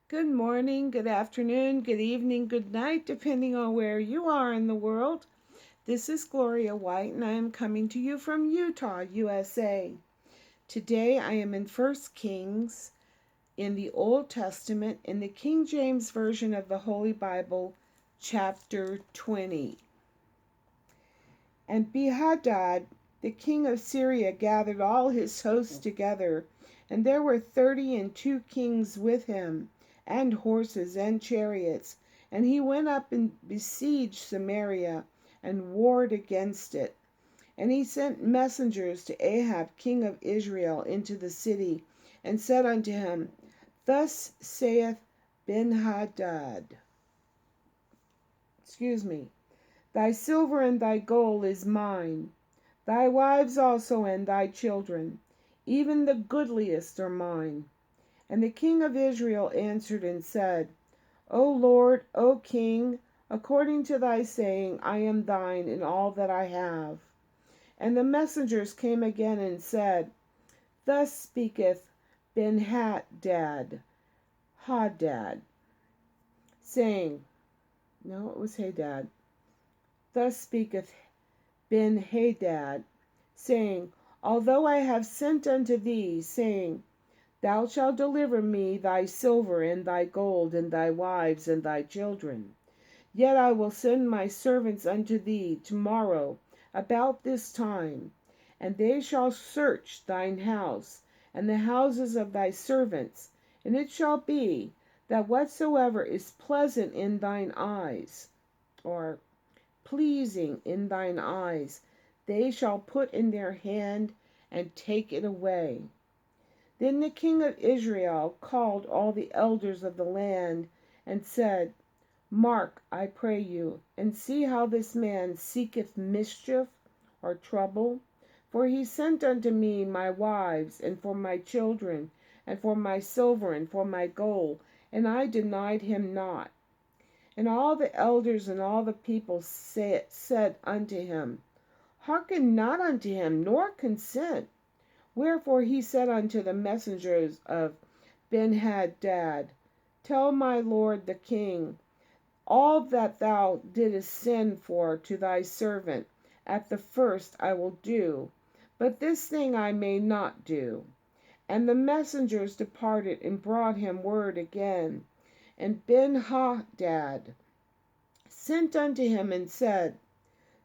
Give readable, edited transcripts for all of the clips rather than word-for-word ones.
Good morning, good afternoon, good evening, good night, depending on where you are in the world. This is Gloria White, and I am coming to you from Utah, USA. Today I am in 1 Kings in the Old Testament in the King James Version of the Holy Bible, chapter 20. And Benhadad, the king of Syria, gathered all his hosts together, and there were 32 kings with him, and horses and chariots. And he went up and besieged Samaria, and warred against it. And he sent messengers to Ahab king of Israel into the city, and said unto him, Thus saith Benhadad, Thy silver and thy gold is mine, thy wives also and thy children, even the goodliest are mine. And the king of Israel answered and said, O Lord, O king, according to thy saying, I am thine in all that I have. And the messengers came again and said, Thus speaketh Benhadad, saying, no, it was Hadad. Thus speaketh Benhadad, saying, Although I have sent unto thee, saying, Thou shalt deliver me thy silver and thy gold and thy wives and thy children, yet I will send my servants unto thee tomorrow about this time, and they shall search thine house and the houses of thy servants, and it shall be that whatsoever is pleasant in thine eyes, or pleasing in thine eyes, they shall put in their hand and take it away. Then the king of Israel called all the elders of the land and said, Mark, I pray you, and see how this man seeketh mischief or trouble. For he sent unto me my wives, and for my children, and for my silver, and for my gold, and I denied him not. And all the elders and all the people said unto him, Hearken not unto him, nor consent. Wherefore he said unto the messengers of Benhadad, Tell my lord the king, all that thou didst send for to thy servant at the first I will do, but this thing I may not do. And the messengers departed and brought him word again. And Benhadad sent unto him and said,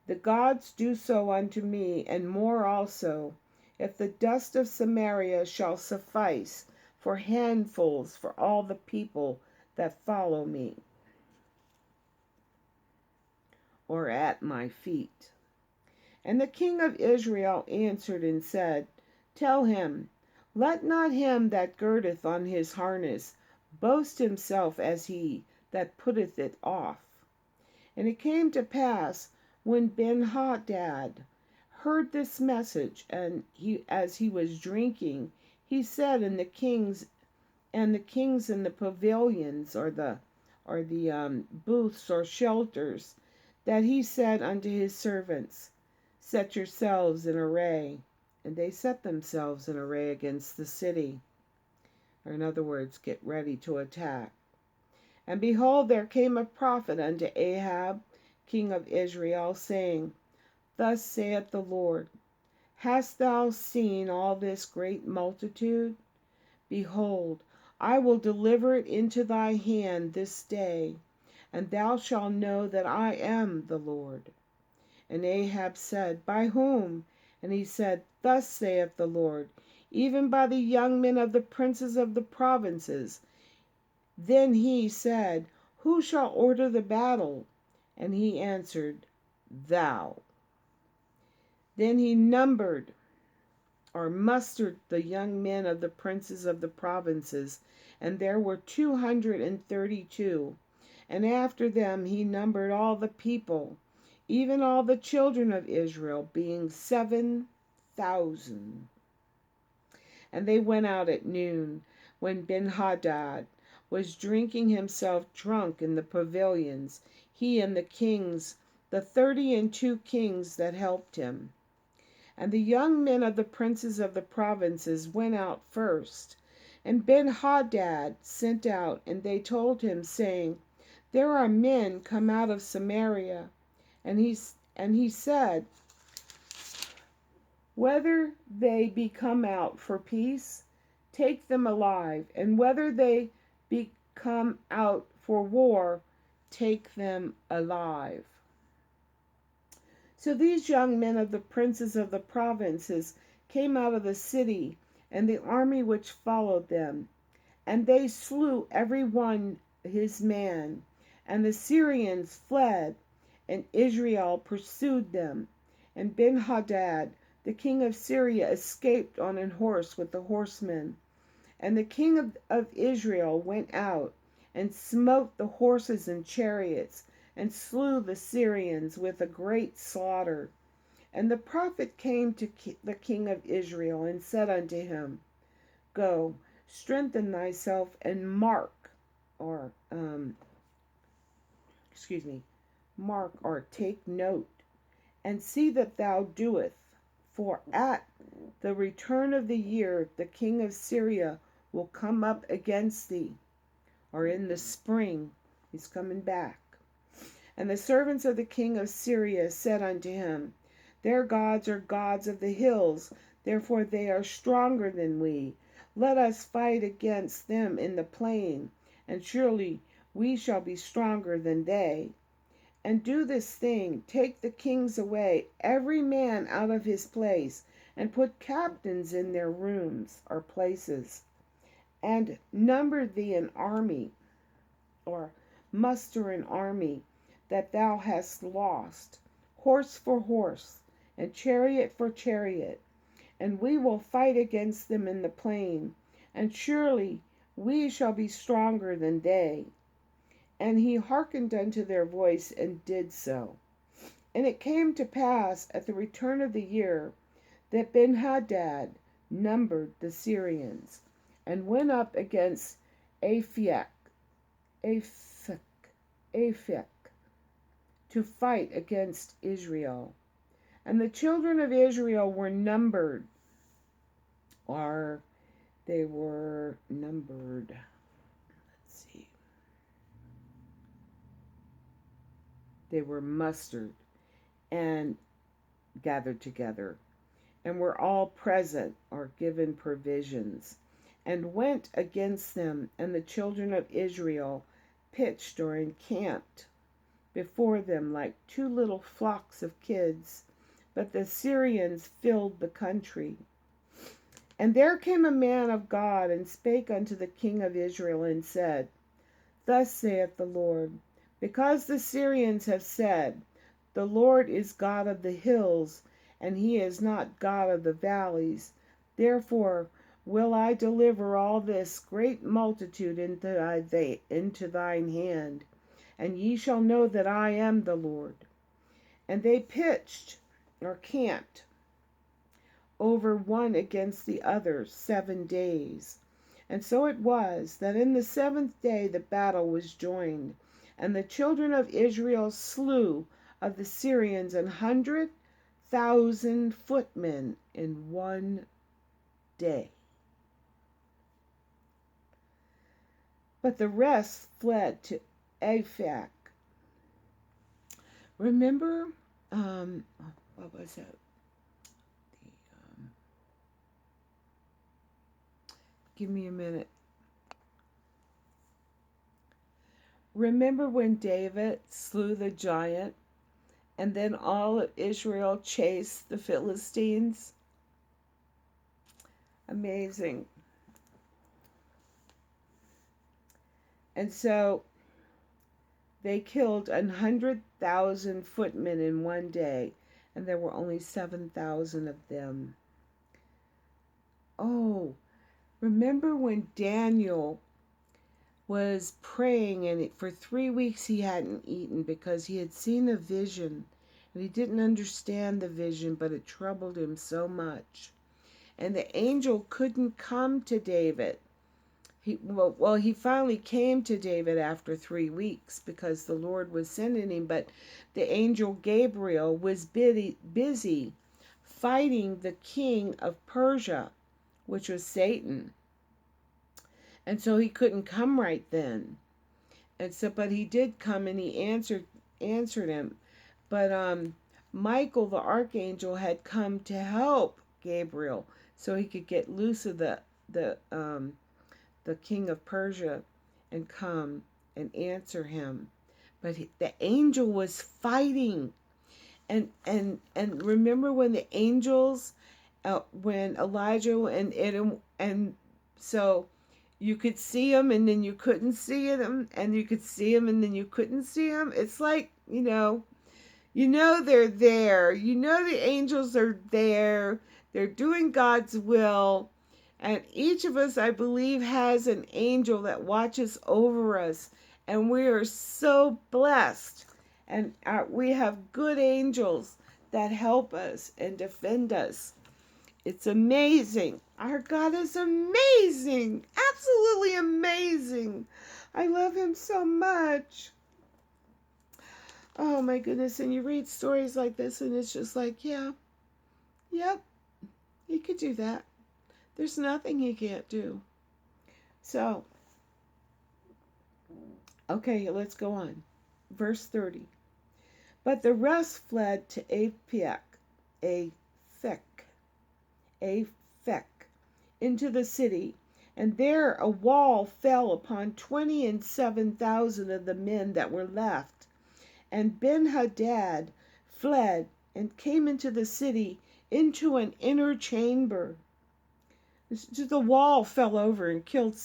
The gods do so unto me, and more also, if the dust of Samaria shall suffice for handfuls for all the people that follow me, or at my feet. And the king of Israel answered and said, Tell him, let not him that girdeth on his harness boast himself as he that putteth it off. And it came to pass, when Benhadad heard this message, and as he was drinking, he said in the kings in the pavilions, or the booths or shelters, that he said unto his servants, Set yourselves in array. And they set themselves in array against the city, or in other words, get ready to attack. And behold, there came a prophet unto Ahab king of Israel, saying, Thus saith the Lord, Hast thou seen all this great multitude? Behold, I will deliver it into thy hand this day, and thou shalt know that I am the Lord. And Ahab said, By whom? And he said, Thus saith the Lord, even by the young men of the princes of the provinces. Then he said, Who shall order the battle? And he answered, Thou. Then he numbered or mustered the young men of the princes of the provinces, and there were 232. And after them he numbered all the people, even all the children of Israel, being 7,000. And they went out at noon, when Benhadad was drinking himself drunk in the pavilions, he and the kings, the 32 kings that helped him. And the young men of the princes of the provinces went out first, And Ben-Hadad sent out, and they told him, saying, There are men come out of Samaria. And he said, Whether they be come out for peace, take them alive, and whether they be come out for war, take them alive. So these young men of the princes of the provinces came out of the city, and the army which followed them. And they slew every one his man. And the Syrians fled, and Israel pursued them. And Ben-Hadad, the king of Syria, escaped on an horse with the horsemen. And the king of Israel went out, and smote the horses and chariots, and slew the Syrians with a great slaughter. And the prophet came to the king of Israel, and said unto him, Go, strengthen thyself, and mark, or take note, and see that thou doeth, for at the return of the year the king of Syria will come up against thee, or in the spring he's coming back. And the servants of the king of Syria said unto him, Their gods are gods of the hills, therefore they are stronger than we. Let us fight against them in the plain, and surely we shall be stronger than they. And do this thing, take the kings away, every man out of his place, and put captains in their rooms or places, and number thee an army, or muster an army that thou hast lost, horse for horse, and chariot for chariot, and we will fight against them in the plain, and surely we shall be stronger than they. And he hearkened unto their voice, and did so. And it came to pass at the return of the year that Ben-Hadad numbered the Syrians, and went up against Aphek, to fight against Israel. And the children of Israel were numbered, or they were numbered, they were mustered and gathered together, and were all present, or given provisions, and went against them. And the children of Israel pitched, or encamped, before them like two little flocks of kids, but the Syrians filled the country. And there came a man of God, and spake unto the king of Israel, and said, Thus saith the Lord, because the Syrians have said, The Lord is God of the hills, and he is not God of the valleys, therefore will I deliver all this great multitude into thine hand, and ye shall know that I am the Lord. And they pitched, or camped, over one against the other 7 days. And so it was, that in the 7th day the battle was joined, and the children of Israel slew of the Syrians 100,000 footmen in 1 day. But the rest fled to Aphek. Remember, what was it? Give me a minute. Remember when David slew the giant, and then all of Israel chased the Philistines? Amazing. And so they killed 100,000 footmen in 1 day, and there were only 7,000 of them. Oh, remember when Daniel was praying, and for 3 weeks he hadn't eaten because he had seen a vision, and he didn't understand the vision, but it troubled him so much. And the angel couldn't come to David. He finally came to David after 3 weeks because the Lord was sending him, but the angel Gabriel was busy fighting the king of Persia, which was Satan. And so he couldn't come right then. And so, but he did come and he answered him. But Michael, the archangel, had come to help Gabriel so he could get loose of the the king of Persia and come and answer him. But the angel was fighting. And remember when the angels, when Elijah and so you could see him and then you couldn't see him, and you could see him and then you couldn't see him. It's like, they're there. The angels are there. They're doing God's will. And each of us, I believe, has an angel that watches over us. And we are so blessed. And we have good angels that help us and defend us. It's amazing. Our God is amazing. Absolutely amazing. I love him so much. Oh my goodness. And you read stories like this and it's just like, yeah, yep, he could do that. There's nothing he can't do. So, okay, let's go on. Verse 30. But the rest fled to Aphek, into the city, and there a wall fell upon 27,000 of the men that were left. And Ben-Hadad fled and came into the city into an inner chamber. The wall fell over and killed,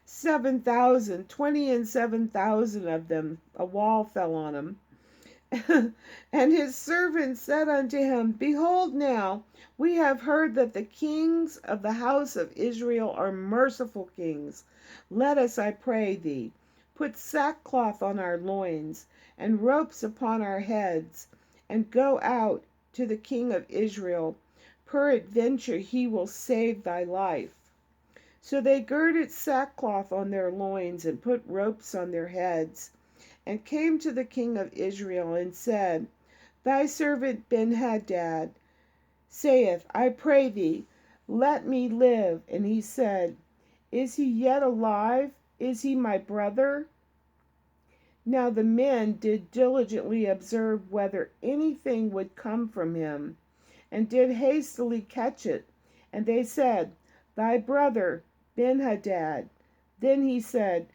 7,000, 20 and 7,000 of them. A wall fell on them. And his servants said unto him, Behold now, we have heard that the kings of the house of Israel are merciful kings. Let us, I pray thee, put sackcloth on our loins, and ropes upon our heads, and go out to the king of Israel. Peradventure he will save thy life. So they girded sackcloth on their loins, and put ropes on their heads, and came to the king of Israel, and said, Thy servant Ben-Hadad saith, I pray thee, let me live. And he said, Is he yet alive? Is he my brother? Now the men did diligently observe whether anything would come from him, and did hastily catch it. And they said, Thy brother Ben-Hadad. Then he said,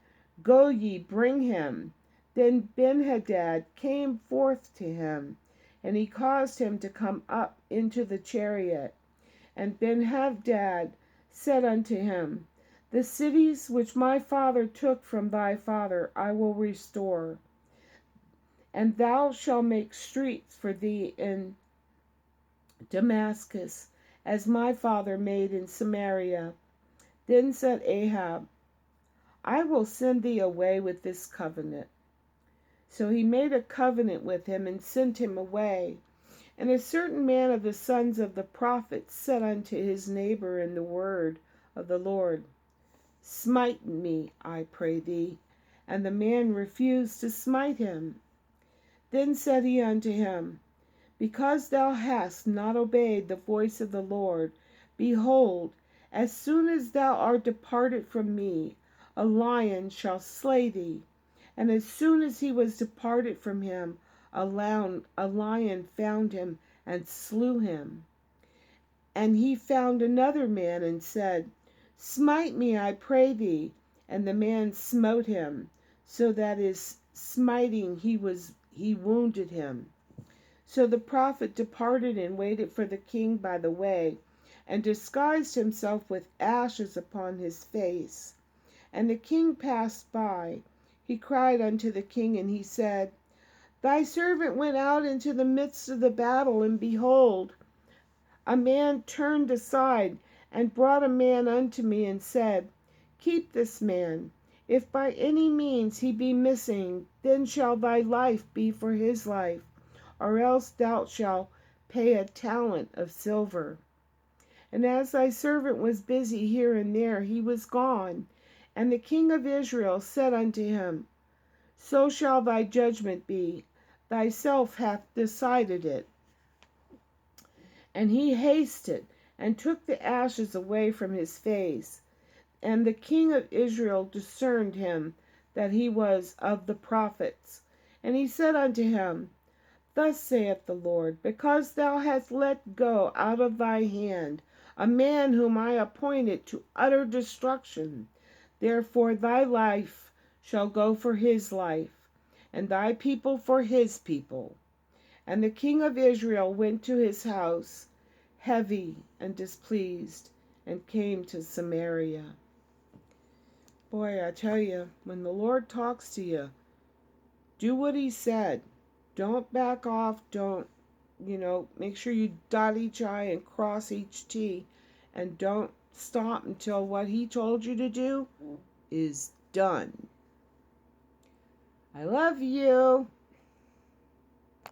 Go ye, bring him. Then Ben-Hadad came forth to him, and he caused him to come up into the chariot. And Ben-Hadad said unto him, The cities which my father took from thy father I will restore, and thou shalt make streets for thee in Damascus, as my father made in Samaria. Then said Ahab, I will send thee away with this covenant. So he made a covenant with him and sent him away. And a certain man of the sons of the prophets said unto his neighbor in the word of the Lord, Smite me, I pray thee. And the man refused to smite him. Then said he unto him, Because thou hast not obeyed the voice of the Lord, behold, as soon as thou art departed from me, a lion shall slay thee. And as soon as he was departed from him, a lion found him and slew him. And he found another man and said, Smite me, I pray thee. And the man smote him, so that his smiting he wounded him. So the prophet departed and waited for the king by the way, and disguised himself with ashes upon his face. And the king passed by. He cried unto the king, and he said, Thy servant went out into the midst of the battle, and behold, a man turned aside, and brought a man unto me, and said, Keep this man. If by any means he be missing, then shall thy life be for his life, or else thou shalt pay a talent of silver. And as thy servant was busy here and there, he was gone. And the king of Israel said unto him, So shall thy judgment be. Thyself hath decided it. And he hasted, and took the ashes away from his face. And the king of Israel discerned him that he was of the prophets. And he said unto him, Thus saith the Lord, because thou hast let go out of thy hand a man whom I appointed to utter destruction, therefore thy life shall go for his life, and thy people for his people. And the king of Israel went to his house, heavy and displeased, and came to Samaria. Boy, I tell you, when the Lord talks to you, do what he said. Don't back off. Don't, make sure you dot each I and cross each T. And don't stop until what he told you to do is done. I love you.